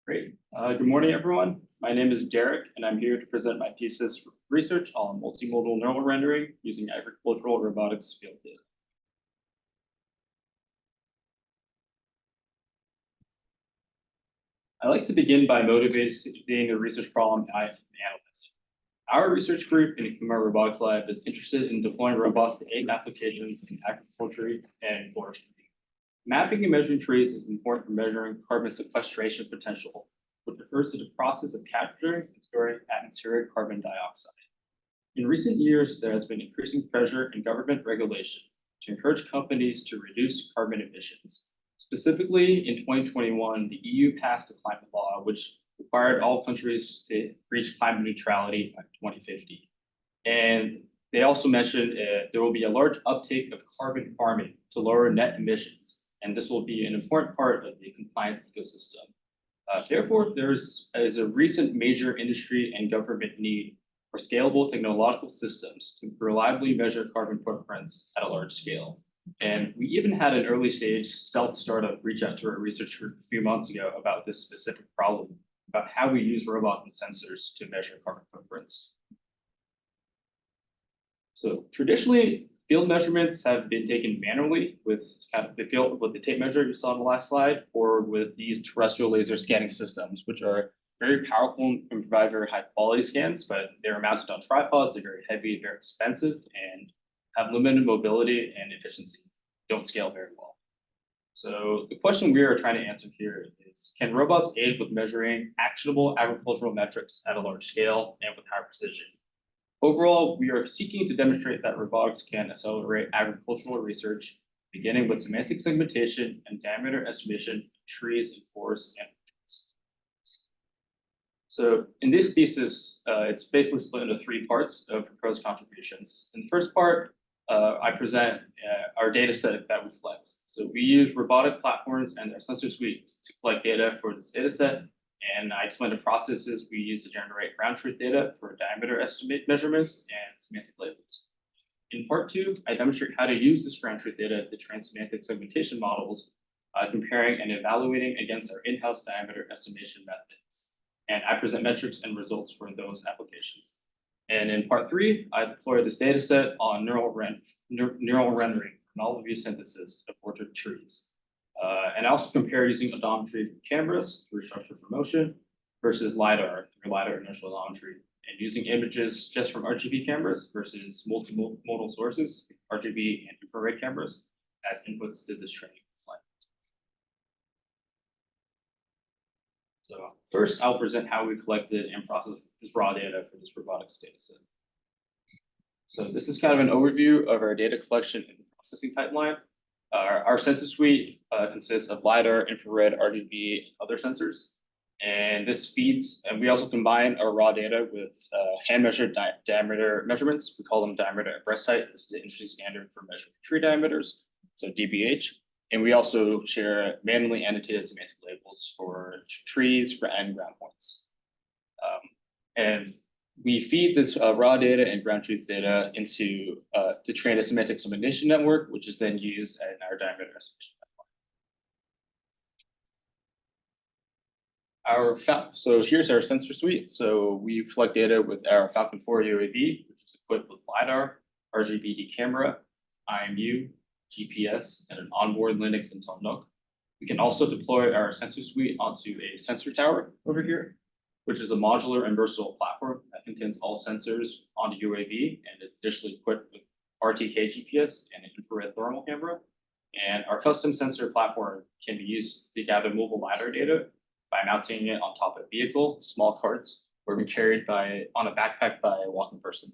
Great. Good morning, everyone. My name is Derek, and I'm here to present my thesis research on multimodal neural rendering using agricultural robotics field data. I like to begin by motivating the research problem I analyze. Our research group in the Kumar Robotics Lab is interested in deploying robots to aid applications in agriculture and forestry. Mapping and measuring trees is important for measuring carbon sequestration potential, which refers to the process of capturing and storing atmospheric carbon dioxide. In recent years, there has been increasing pressure and government regulation to encourage companies to reduce carbon emissions. Specifically, in 2021, the EU passed a climate law which required all countries to reach climate neutrality by 2050. And they also mentioned there will be a large uptake of carbon farming to lower net emissions, and this will be an important part of the compliance ecosystem. Therefore, there is a recent major industry and government need for scalable technological systems to reliably measure carbon footprints at a large scale. And we even had an early stage stealth startup reach out to our research group a few months ago about this specific problem, about how we use robots and sensors to measure carbon footprints. So traditionally, field measurements have been taken manually with the tape measure you saw on the last slide, or with these terrestrial laser scanning systems, which are very powerful and provide very high quality scans, but they're mounted on tripods, they're very heavy, very expensive, and have limited mobility and efficiency, don't scale very well. So the question we are trying to answer here is, can robots aid with measuring actionable agricultural metrics at a large scale and with high precision? Overall, we are seeking to demonstrate that robotics can accelerate agricultural research, beginning with semantic segmentation and diameter estimation of trees and forests and trees. So in this thesis, it's basically split into three parts of proposed contributions. In the first part, I present our data set that we collect. So we use robotic platforms and their sensor suite to collect data for this data set. And I explain the processes we use to generate ground truth data for diameter estimate measurements and semantic labels. In part two, I demonstrate how to use this ground truth data to train semantic segmentation models, comparing and evaluating against our in-house diameter estimation methods. And I present metrics and results for those applications. And in part three, I deploy this data set on neural rendering for novel view synthesis of orchard trees. And I also compare using odometry from cameras through structure for motion versus LiDAR through LiDAR inertial odometry, and using images just from RGB cameras versus multimodal sources, RGB and infrared cameras, as inputs to this training plan. So first, I'll present how we collected and processed this raw data for this robotics data set. So this is kind of an overview of our data collection and processing pipeline. Our sensor suite consists of LiDAR, infrared, RGB, and other sensors. And this feeds, and we also combine our raw data with hand-measured diameter measurements. We call them diameter at breast height. This is the industry standard for measuring tree diameters, so DBH. And we also share manually annotated semantic labels for trees and ground points. And we feed this raw data and ground truth data into to train a semantic segmentation network, which is then used in our diameter estimation pipeline. So here's our sensor suite. So we collect data with our Falcon 4 UAV, which is equipped with LiDAR, RGBD camera, IMU, GPS, and an onboard Linux Intel NUC. We can also deploy our sensor suite onto a sensor tower over here, which is a modular and versatile platform that contains all sensors on the UAV and is additionally equipped with RTK GPS and an infrared thermal camera. And our custom sensor platform can be used to gather mobile LiDAR data by mounting it on top of a vehicle, small carts, or be carried on a backpack by a walking person.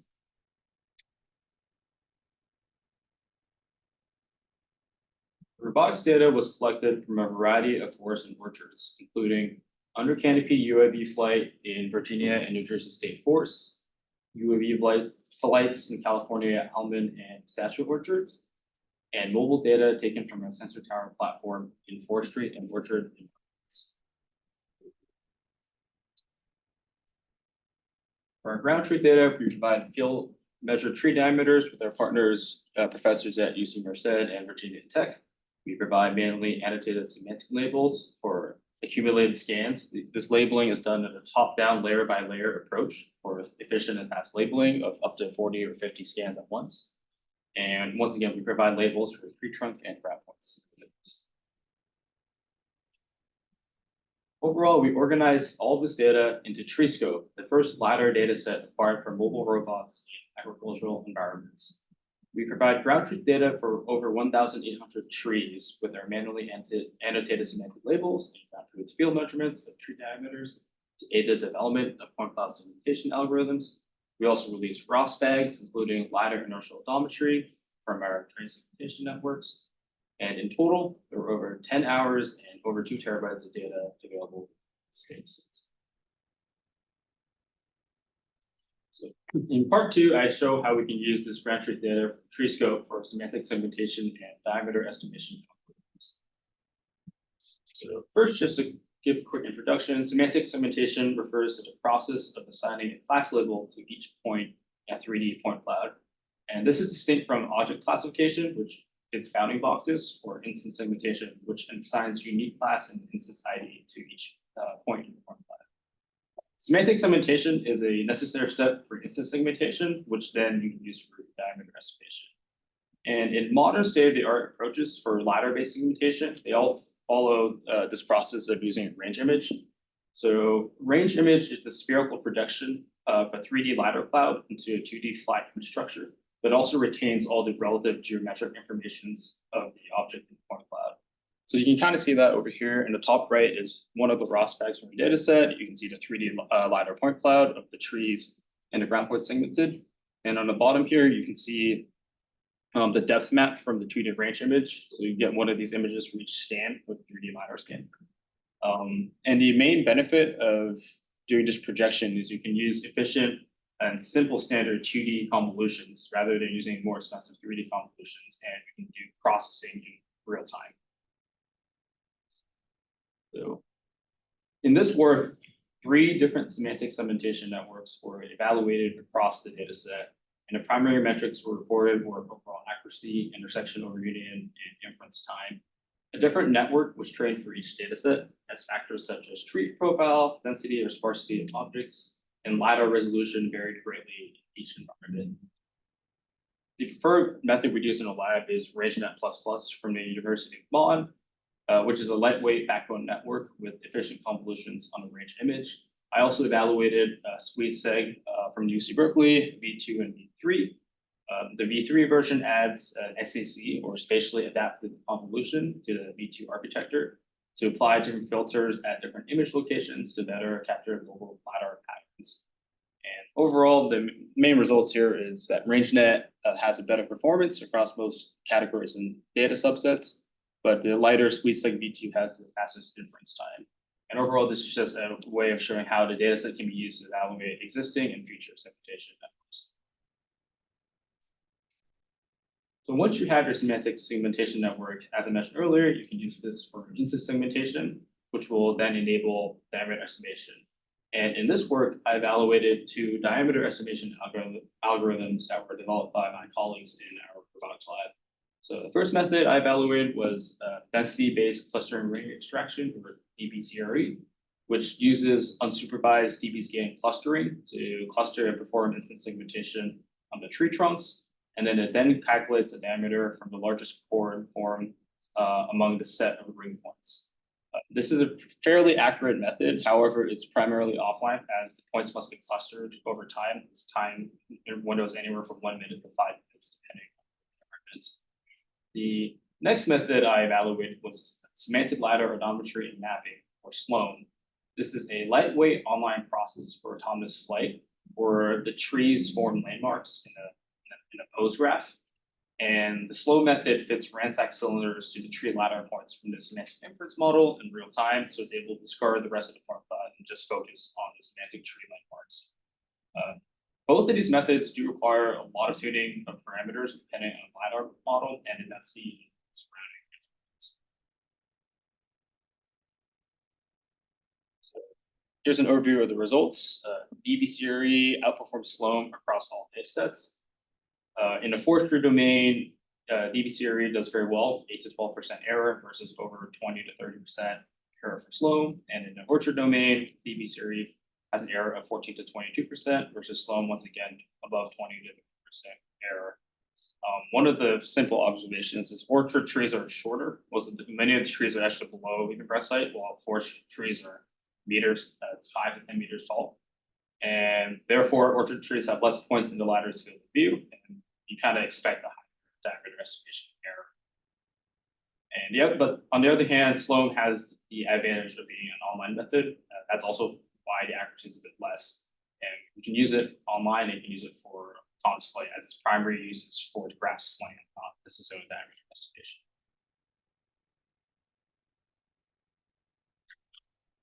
Robotics data was collected from a variety of forests and orchards, including under canopy UAV flight in Virginia and New Jersey state forests, UAV flights in California almond and pistachio orchards, and mobile data taken from a sensor tower platform in forestry and orchard environments. For our ground truth data, we provide field measured tree diameters with our partners, professors at UC Merced and Virginia Tech. We provide manually annotated semantic labels for accumulated scans. This labeling is done in a top-down layer by layer approach for efficient and fast labeling of up to 40 or 50 scans at once. And once again, we provide labels for tree trunk and grab points. Overall, we organize all of this data into TreeScope, the first LiDAR data set acquired for mobile robots in agricultural environments. We provide ground truth data for over 1,800 trees with our manually annotated semantic labels and ground truth field measurements of tree diameters to aid the development of point cloud segmentation algorithms. We also release ROS bags, including LiDAR inertial odometry from our train segmentation networks. And in total, there were over 10 hours and over 2 terabytes of data available in datasets. So in part 2, I show how we can use this ground truth data from TreeScope for semantic segmentation and diameter estimation algorithms. So first, just to give a quick introduction, semantic segmentation refers to the process of assigning a class label to each point in a 3D point cloud. And this is distinct from object classification, which its bounding boxes, or instance segmentation, which assigns unique class and instance ID to each point in the point cloud. Semantic segmentation is a necessary step for instance segmentation, which then you can use for diameter estimation. And in modern state-of-the-art approaches for LiDAR-based segmentation, they all follow this process of using a range image. So range image is the spherical projection of a 3D LiDAR cloud into a 2D flat image structure, but also retains all the relative geometric informations of the object in the point cloud. So you can kind of see that over here in the top right is one of the ROS bags from the data set. You can see the 3D LiDAR point cloud of the trees and the ground point segmented. And on the bottom here, you can see the depth map from the 2D range image. So you get one of these images for each scan with 3D LiDAR scan. And the main benefit of doing this projection is you can use efficient and simple standard 2D convolutions rather than using more expensive 3D convolutions, and you can do processing in real time. So in this work, 3 different semantic segmentation networks were evaluated across the data set, and the primary metrics were reported were overall accuracy, intersection over median, and inference time. A different network was trained for each data set as factors such as tree profile, density or sparsity of objects, and LiDAR resolution varied greatly in each environment. The preferred method we use in the lab is RangeNet++ from the University of Bonn, which is a lightweight backbone network with efficient convolutions on a range image. I also evaluated SqueezeSeg from UC Berkeley, V2 and V3. The V3 version adds an SAC, or spatially adapted convolution, to the V2 architecture to apply different filters at different image locations to better capture global LiDAR patterns. And overall, the main results here is that RangeNet has a better performance across most categories and data subsets, but the lighter SqueezeSeg V2 has the fastest inference time. And overall, this is just a way of showing how the dataset can be used to evaluate existing and future segmentation networks. So once you have your semantic segmentation network, as I mentioned earlier, you can use this for instance segmentation, which will then enable diameter estimation. And in this work, I evaluated 2 diameter estimation algorithms that were developed by my colleagues in our robotics lab. So the first method I evaluated was density-based clustering ring extraction, or DBCRE, which uses unsupervised DB-scan clustering to cluster and perform instance segmentation on the tree trunks. And then it then calculates the diameter from the largest chord formed among the set of ring points. This is a fairly accurate method. However, it's primarily offline as the points must be clustered over time. This time window is anywhere from 1 minute to 5 minutes, depending on the environment. The next method I evaluated was semantic LiDAR odometry and mapping, or SLOAM. This is a lightweight online process for autonomous flight, where the trees form landmarks in a pose graph. And the SLOAM method fits ransack cylinders to the tree LiDAR points from the semantic inference model in real time, so it's able to discard the rest of the point cloud and just focus on the semantic tree landmarks. Both of these methods do require a lot of tuning of parameters depending on the LiDAR model and the density surrounding it. So here's an overview of the results. DBCRE outperforms SLOAM across all datasets. In the forestry domain, DBCRE does very well, 8 to 12% error versus over 20 to 30% error for Sloan, and in the orchard domain, DB series has an error of 14 to 22% versus Sloan once again above 20 to 50% error. One of the simple observations is orchard trees are shorter. Many of the trees are actually below even breast height, while forest trees are meters, 5 to 10 meters tall. And therefore, orchard trees have less points in the ladder's field of view, and you kind of expect a higher diameter estimation error. And yeah, but on the other hand, Sloan has the advantage of being an online method. That's also why the accuracy is a bit less. And you can use it online, and you can use it for autonomous flight as its primary use is for the graph slant, not necessarily diameter estimation.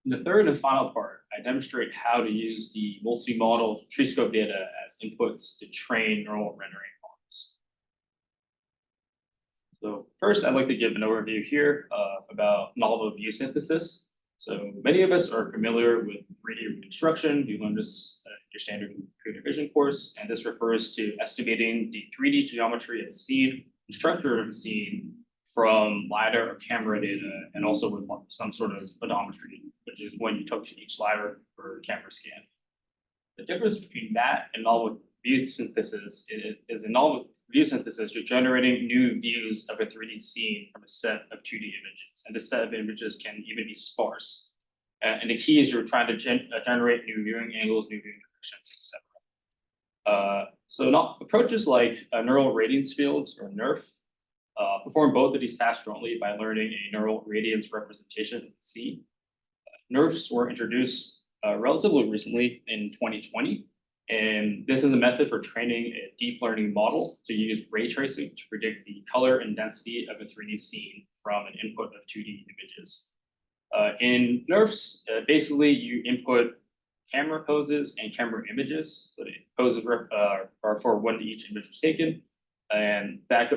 In the third and final part, I demonstrate how to use the multimodal tree scope data as inputs to train neural rendering models. So first, I'd like to give an overview here about novel view synthesis. So many of us are familiar with 3D reconstruction. You learned this in your standard computer vision course, and this refers to estimating the 3D geometry of the scene, the structure of the scene from LiDAR or camera data, and also with some sort of odometry, which is when you took each LiDAR or camera scan. The difference between that and novel view synthesis is in novel view synthesis, you're generating new views of a 3D scene from a set of 2D images, and this set of images can even be sparse. And the key is you're trying to generate new viewing angles, new viewing directions, etc. So approaches like neural radiance fields or NERF perform both of these tasks jointly by learning a neural radiance representation of the scene. NERFs were introduced relatively recently in 2020. And this is a method for training a deep learning model to use ray tracing to predict the color and density of a 3D scene from an input of 2D images. In NERFs, basically you input camera poses and camera images. So the poses are for when each image was taken. And that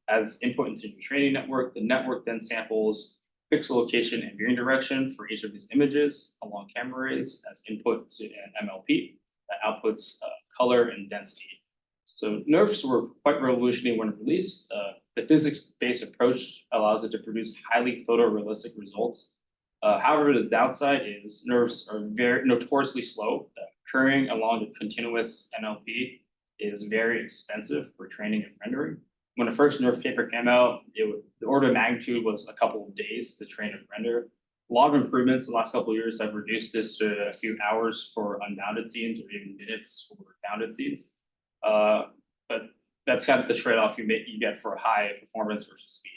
as input into the training network, the network then samples pixel location and viewing direction for each of these images along camera rays as input to an MLP that outputs color and density. So NERFs were quite revolutionary when released. The physics-based approach allows it to produce highly photorealistic results. However, the downside is NERFs are very notoriously slow. Currying along the continuous NLP is very expensive for training and rendering. When the first NERF paper came out, the order of magnitude was a couple of days to train and render. A lot of improvements in the last couple of years have reduced this to a few hours for unbounded scenes or even minutes for bounded scenes. But that's kind of the trade-off you get for high performance versus speed.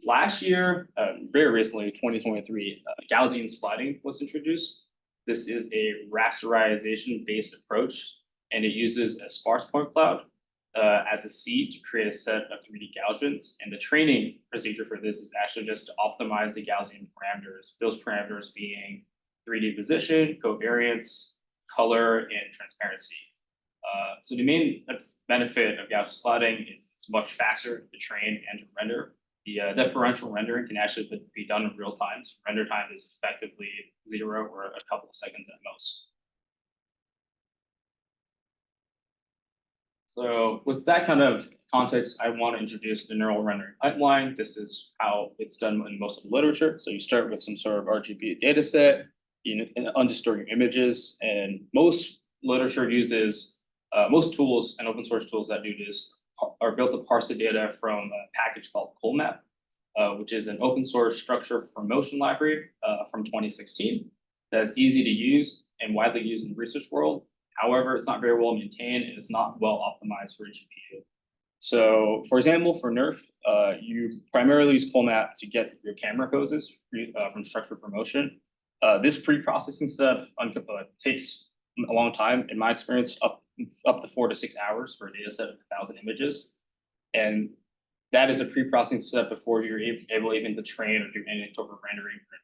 Last year, very recently, 2023, Gaussian splitting was introduced. This is a rasterization-based approach, and it uses a sparse point cloud as a seed to create a set of 3D Gaussians. And the training procedure for this is actually just to optimize the Gaussian parameters, those parameters being 3D position, covariance, color, and transparency. So the main benefit of Gaussian splitting is it's much faster to train and to render. The differential rendering can actually be done in real time. So render time is effectively 0 or a couple of seconds at most. So with that kind of context, I want to introduce the neural rendering pipeline. This is how it's done in most of the literature. So you start with some sort of RGB data set, undistorted images, and most literature uses, most tools and open source tools that do this are built to parse the data from a package called CoolMap, which is an open source structure for motion library from 2016 that's easy to use and widely used in the research world. However, it's not very well maintained and it's not well optimized for a GPU. So for example, for NERF, you primarily use CoolMap to get your camera poses from structure for motion. This pre-processing step takes a long time, in my experience, up to 4 to 6 hours for a data set of 1,000 images. And that is a pre-processing step before you're able even to train or do any sort of rendering for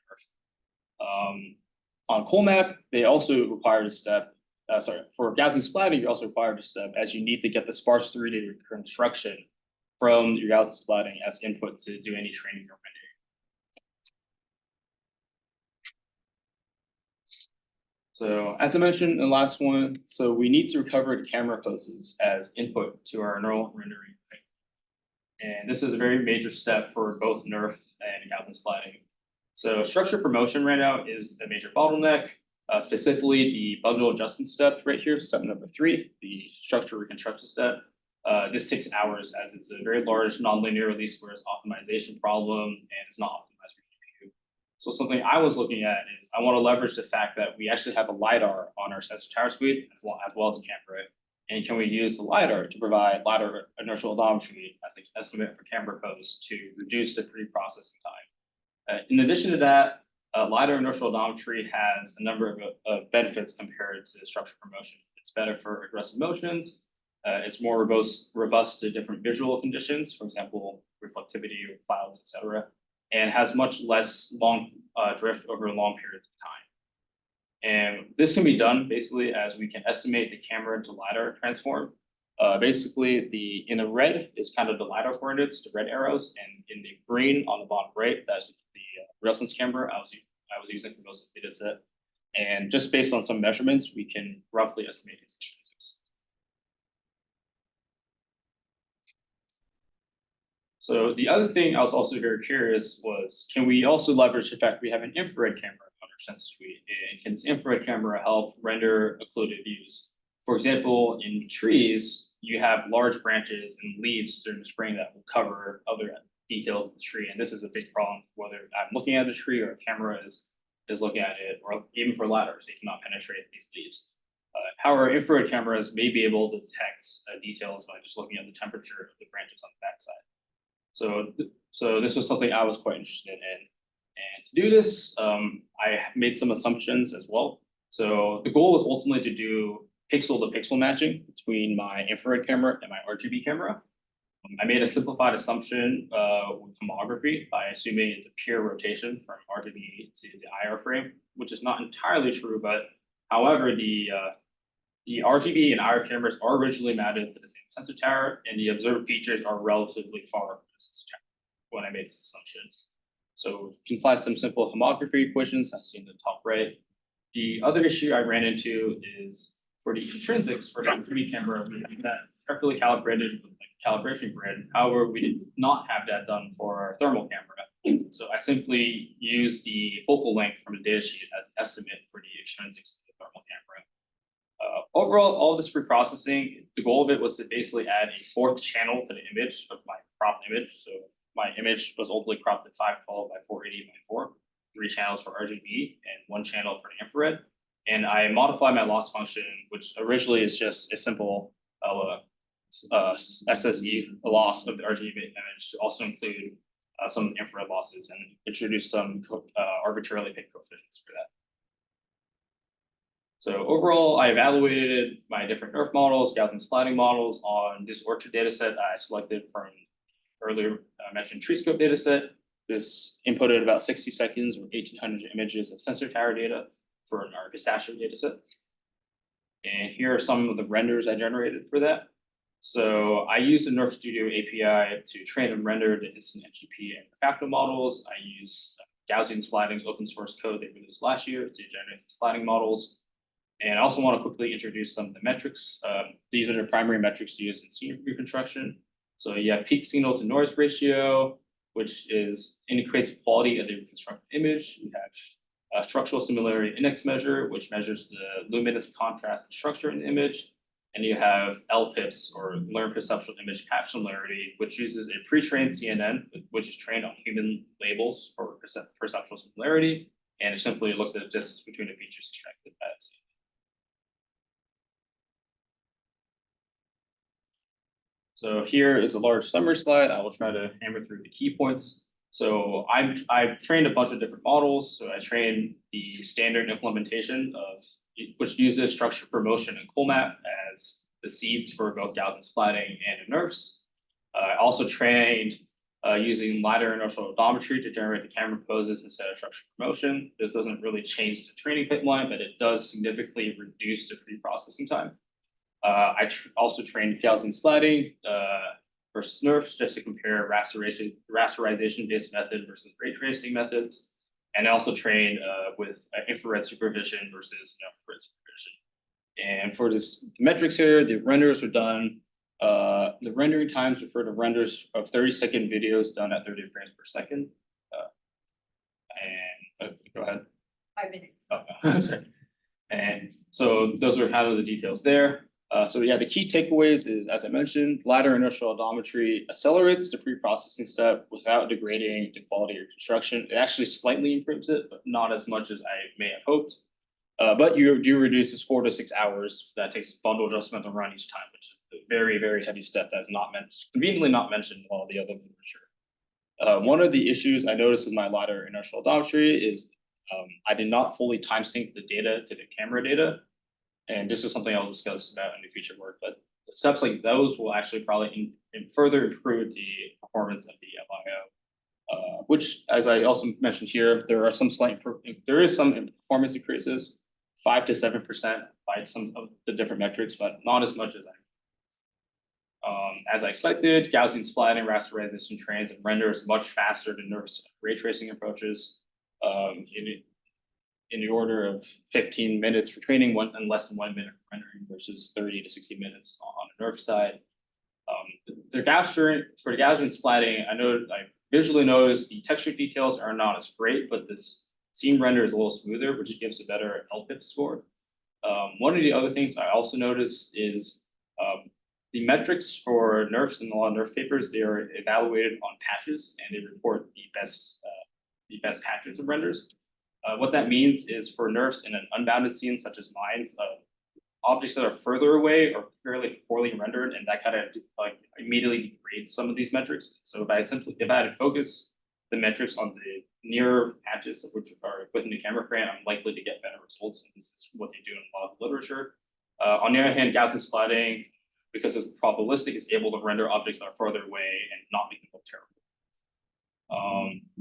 NERF. On CoolMap, they also require a step. For Gaussian splitting, you also require a step as you need to get the sparse 3D reconstruction from your Gaussian splitting as input to do any training or rendering. So as I mentioned in the last one, so we need to recover the camera poses as input to our neural rendering. And this is a very major step for both NERF and Gaussian splitting. So structure promotion right now is a major bottleneck, specifically the bundle adjustment step right here, step number 3, the structure reconstruction step. This takes hours as it's a very large nonlinear least squares optimization problem and it's not optimized for GPU. So something I was looking at is I want to leverage the fact that we actually have a LiDAR on our sensor tower suite as well as a camera. And can we use the LiDAR to provide LiDAR inertial odometry as an estimate for camera pose to reduce the pre-processing time? In addition to that, LiDAR inertial odometry has a number of benefits compared to structure promotion. It's better for aggressive motions. It's more robust to different visual conditions, for example, reflectivity, clouds, etc., and has much less long drift over long periods of time. And this can be done basically as we can estimate the camera to LiDAR transform. Basically, in the red is kind of the LiDAR coordinates, the red arrows, and in the green on the bottom right, that's the real sense camera I was using for most of the data set. And just based on some measurements, we can roughly estimate these extrinsics. So the other thing I was also very curious was, can we also leverage the fact we have an infrared camera on our sensor suite? And can this infrared camera help render occluded views? For example, in trees, you have large branches and leaves during the spring that will cover other details of the tree. And this is a big problem, whether I'm looking at the tree or a camera is looking at it, or even for ladders, they cannot penetrate these leaves. However, infrared cameras may be able to detect details by just looking at the temperature of the branches on the backside. So this was something I was quite interested in. And to do this, I made some assumptions as well. So the goal was ultimately to do pixel to pixel matching between my infrared camera and my RGB camera. I made a simplified assumption with homography by assuming it's a pure rotation from RGB to the IR frame, which is not entirely true, but however, the RGB and IR cameras are originally mounted to the same sensor tower, and the observed features are relatively far from the sensor tower when I made this assumption. So you can apply some simple homography equations as seen in the top right. The other issue I ran into is for the intrinsics for the 3D camera, we have that carefully calibrated with like calibration grid. However, we did not have that done for our thermal camera. So I simply used the focal length from the datasheet as an estimate for the intrinsics of the thermal camera. Overall, all this pre-processing, the goal of it was to basically add a 4th channel to the image of my cropped image. So my image was ultimately cropped at 512 by 480 by 4, 3 channels for RGB and 1 channel for the infrared. And I modified my loss function, which originally is just a simple SSE loss of the RGB image to also include some infrared losses and introduce some arbitrarily picked coefficients for that. So overall, I evaluated my different ERF models, Gaussian splatting models on this Orchard dataset I selected from earlier mentioned TreeScope dataset. This inputted about 60 seconds or 1,800 images of sensor tower data for our pistachio dataset. And here are some of the renders I generated for that. So I used the Nerf Studio API to train and render the instant MQP and refactor models. I use Gaussian splatting's open source code they released last year to generate some splatting models. And I also want to quickly introduce some of the metrics. These are the primary metrics used in scene reconstruction. So you have peak signal to noise ratio, which indicates the quality of the reconstructed image. You have structural similarity index measure, which measures the luminous contrast and structure in the image. And you have LPIPS, or learned perceptual image patch similarity, which uses a pre-trained CNN, which is trained on human labels for perceptual similarity. And it simply looks at the distance between the features extracted by that CNN. So here is a large summary slide. I will try to hammer through the key points. So I've trained a bunch of different models. So I trained the standard implementation of which uses structure promotion and CoolMap as the seeds for both Gaussian splatting and NERFs. I also trained using LiDAR inertial odometry to generate the camera poses instead of structure promotion. This doesn't really change the training pipeline, but it does significantly reduce the pre-processing time. I also trained Gaussian splatting versus NERFs just to compare rasterization-based method versus ray tracing methods. And I also trained with infrared supervision versus infrared supervision. And for the metrics here, the renders are done. The rendering times refer to renders of 30-second videos done at 30 frames per second. And go ahead. 5 minutes. Oh, sorry. And so those are kind of the details there. So yeah, the key takeaways is, as I mentioned, ladder inertial odometry accelerates the pre-processing step without degrading the quality of construction. It actually slightly improves it, but not as much as I may have hoped. But you do reduce this 4 to 6 hours that takes bundle adjustment to run each time, which is a very, very heavy step that's not conveniently not mentioned in all the other literature. One of the issues I noticed with my ladder inertial odometry is I did not fully time sync the data to the camera data. And this is something I'll discuss about in the future work, but steps like those will actually probably further improve the performance of the LIO. Which, as I also mentioned here, there is some performance increases, 5 to 7% by some of the different metrics, but not as much as I expected. Gaussian splatting, rasterization trains, and renders much faster than NERF's ray tracing approaches. In the order of 15 minutes for training, and less than 1 minute for rendering versus 30 to 60 minutes on the NERF side. For the Gaussian splatting, I visually noticed the texture details are not as great, but this seam render is a little smoother, which gives a better LPIP score. One of the other things I also noticed is the metrics for NERFs in a lot of NERF papers, they are evaluated on patches and they report the best patches of renders. What that means is for NERFs in an unbounded scene such as mine, objects that are further away are fairly poorly rendered, and that kind of immediately degrades some of these metrics. So if I had to focus the metrics on the nearer patches of which are within the camera frame, I'm likely to get better results. And this is what they do in a lot of the literature. On the other hand, Gaussian splatting, because it's probabilistic, is able to render objects that are further away and not make them look terrible.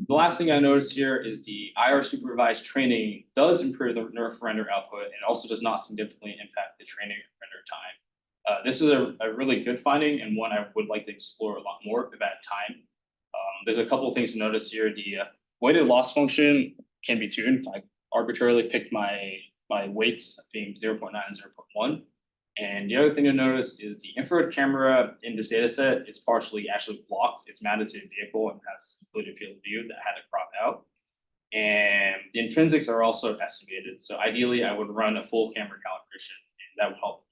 The last thing I noticed here is the IR supervised training does improve the NERF render output and also does not significantly impact the training render time. This is a really good finding and one I would like to explore a lot more if I have time. There's a couple of things to notice here. The weighted loss function can be tuned. I arbitrarily picked my weights being 0.9 and 0.1. And the other thing to notice is the infrared camera in this data set is partially actually blocked. It's mounted to a vehicle and has included field of view that had to crop out. And the intrinsics are also estimated. So ideally, I would run a full camera calibration, and that would help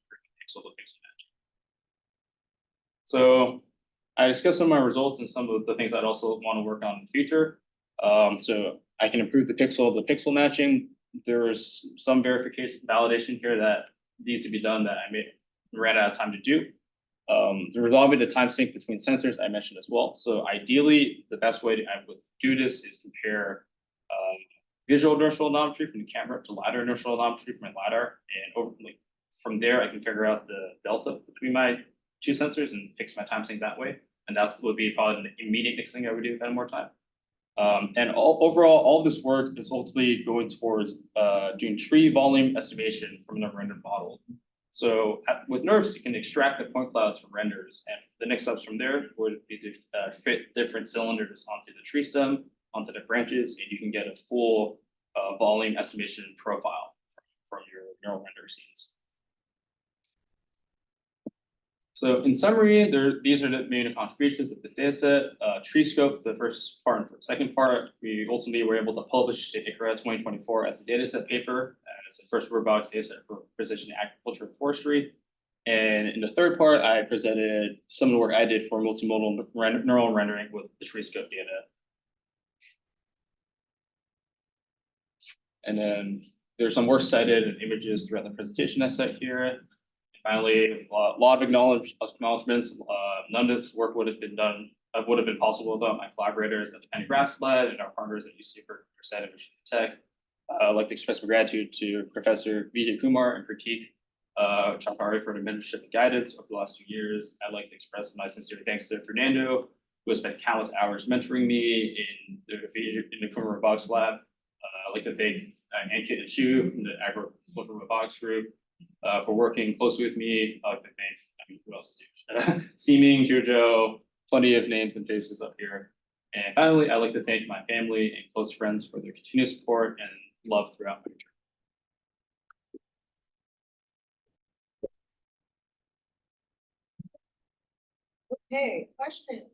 pixel to pixel match. So I discussed some of my results and some of the things I'd also want to work on in the future. So I can improve the pixel matching. There's some validation here that needs to be done that I ran out of time to do. Resolving the time sync between sensors I mentioned as well. So ideally, the best way I would do this is compare visual inertial odometry from the camera to ladder inertial odometry from my ladder, and from there I can figure out the delta between my two sensors and fix my time sync that way. And that would be probably the immediate next thing I would do if I had more time. And overall, all this work is ultimately going towards doing tree volume estimation from the rendered model. So with NERFs, you can extract the point clouds from renders, and the next steps from there would be to fit different cylinders onto the tree stem, onto the branches, and you can get a full volume estimation profile from your neural render scenes. So in summary, these are the main contributions of the dataset. Tree scope, the first part and second part, we ultimately were able to publish the ICRA 2024 as a dataset paper. It's the first robotics dataset for precision agriculture and forestry. And in the third part, I presented some of the work I did for multimodal neural rendering with the tree scope data. And then there's some works cited and images throughout the presentation I set here. Finally, a lot of acknowledgements. None of this work would have been possible without my collaborators at the Penny Grass Lab and our partners at UC Berkeley and Michigan Tech. I'd like to express my gratitude to Professor Vijay Kumar and Pratik Champari for the mentorship and guidance over the last 2 years. I'd like to express my sincere thanks to Fernando, who has spent countless hours mentoring me in the Kumar Robotics Lab. I'd like to thank Ankit and Shu from the Agricultural Robotics Group for working closely with me. I'd like to thank, who else is here? Seeming, Jojo, plenty of names and faces up here. And finally, I'd like to thank my family and close friends for their continued support and love throughout my journey. Okay, question.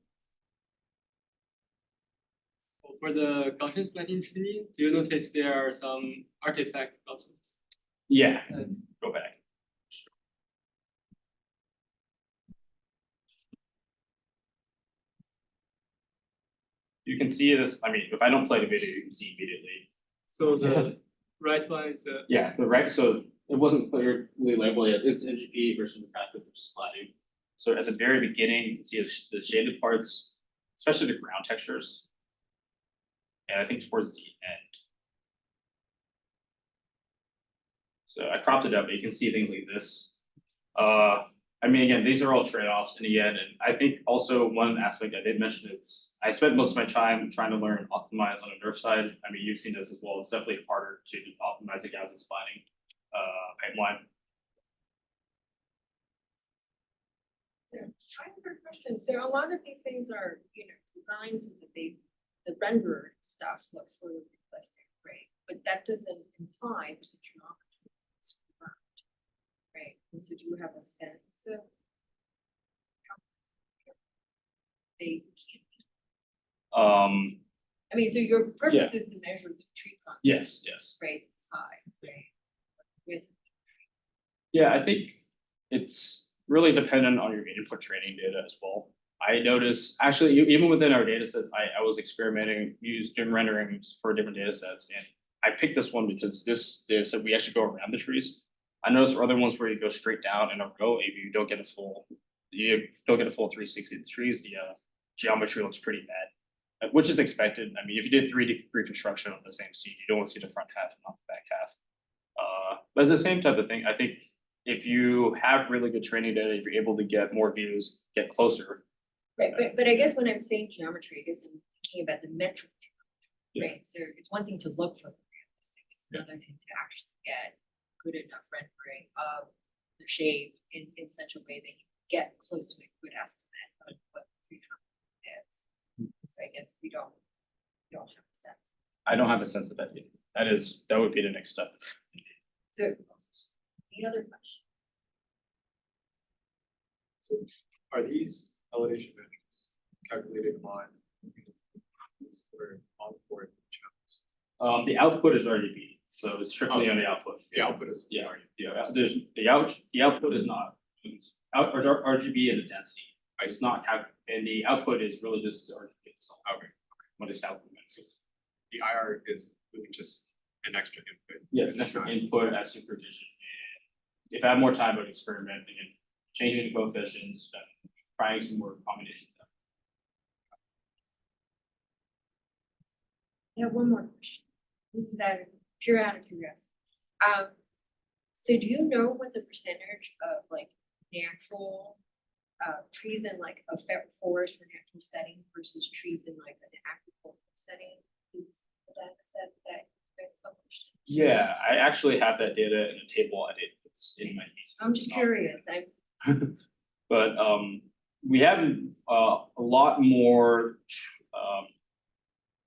for the Gaussian splitting tree, do you notice there are some artifact Gaussians? Yeah, go back. You can see this, I mean, if I don't play the video, you can see immediately. So the right one is Yeah, the right, so it wasn't clearly labeled yet, it's NGP versus refractive versus sliding. So at the very beginning, you can see the shaded parts, especially the ground textures. And I think towards the end. So I cropped it up, but you can see things like this. I mean, again, these are all trade-offs in the end, and I think also one aspect I did mention is I spent most of my time trying to learn optimize on the nerf side. I mean, you've seen this as well. It's definitely harder to optimize a Gaussian splitting pipeline. So I have a question. So a lot of these things are, designed so that the rendered stuff looks photorealistic, right? But that doesn't imply that the geometry is correct, right? And so do you have a sense of how they can be? I mean, so your purpose is to measure the tree contours. Yes, yes. Right, the size, right? With Yeah, I think it's really dependent on your input training data as well. I noticed actually even within our data sets, I was experimenting doing renderings for different data sets, and I picked this one because this data set we actually go around the trees. I noticed for other ones where you go straight down in a row, if you don't get a full 360 of the trees, the geometry looks pretty bad, which is expected. I mean, if you did 3D reconstruction on the same scene, you don't want to see the front half and not the back half. But it's the same type of thing. I think if you have really good training data, if you're able to get more views, get closer. right, but I guess when I'm saying geometry, I guess I'm thinking about the metric geometry, right? So it's one thing to look for realistic, it's another thing to actually get good enough rendering of the shape in such a way that you get close to a good estimate of what the tree trunk is. So I guess we don't have a sense. I don't have a sense of that yet. That would be the next step. So any other question? So are these elevation metrics calculated on or on-board channels? The output is RGB, so it's strictly on the output. The output is There's the output is not RGB and the density. It's not and the output is really just RGB itself. Okay. What is output means? The IR is really just an extra input. Yes, an extra input as supervision. And if I had more time, I would experiment and changing the coefficients, trying some more combinations. I have one more question. This is out of curiosity. So do you know what the percentage of like natural trees in like a forest or natural setting versus trees in like an agricultural setting is the data set that you guys published? Yeah, I actually have that data in a table. It's in my thesis. I'm just curious. But we have a lot more.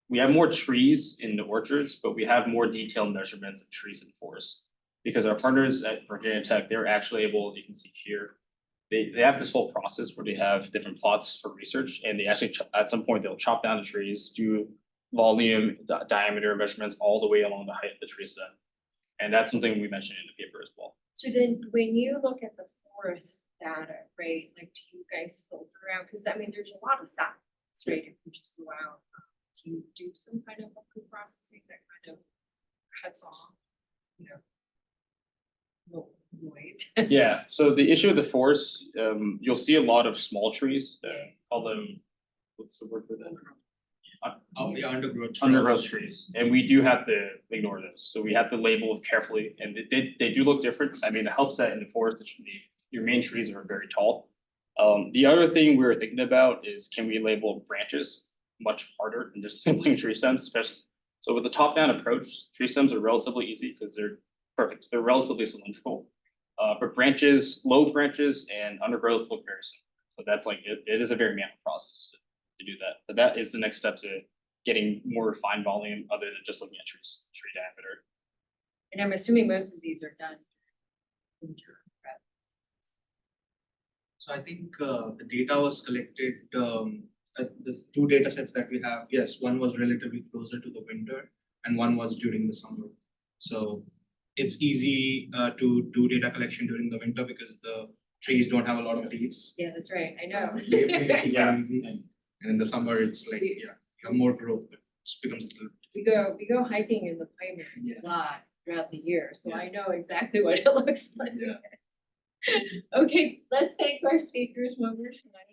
We have more trees in the orchards, but we have more detailed measurements of trees in forests because our partners at Virginia Tech, they're actually able. You can see here, they have this whole process where they have different plots for research, and they actually at some point they'll chop down the trees, do volume, diameter measurements all the way along the height of the tree stem, and that's something we mentioned in the paper as well. So then when you look at the forest data, right, like do you guys filter out? Because I mean, there's a lot of stats, right? If you just go out, do you do some kind of a pre-processing that kind of cuts off, noise? Yeah, so the issue with the forest, you'll see a lot of small trees, call them, what's the word for that? the undergrowth. Undergrowth trees, and we do have to ignore those, so we have to label carefully, and they do look different. I mean, it helps that in the forest that your main trees are very tall. The other thing we were thinking about is can we label branches much harder than just labeling tree stems, especially. So with the top-down approach, tree stems are relatively easy because they're perfect. They're relatively cylindrical. But branches, low branches and undergrowth look very similar. So that's like, it is a very manual process to do that. But that is the next step to getting more refined volume other than just looking at tree diameter. And I'm assuming most of these are done winter. So I think the data was collected the two data sets that we have, yes, one was relatively closer to the winter and one was during the summer. So it's easy to do data collection during the winter because the trees don't have a lot of leaves. Yeah, that's right, I know. Yeah, easy. And in the summer, it's like, yeah, you have more growth, but it becomes a little. We go hiking in the pine barrens Yeah. a lot throughout the year, so Yeah. I know exactly what it looks like. Yeah. Okay, let's thank our speakers one more time.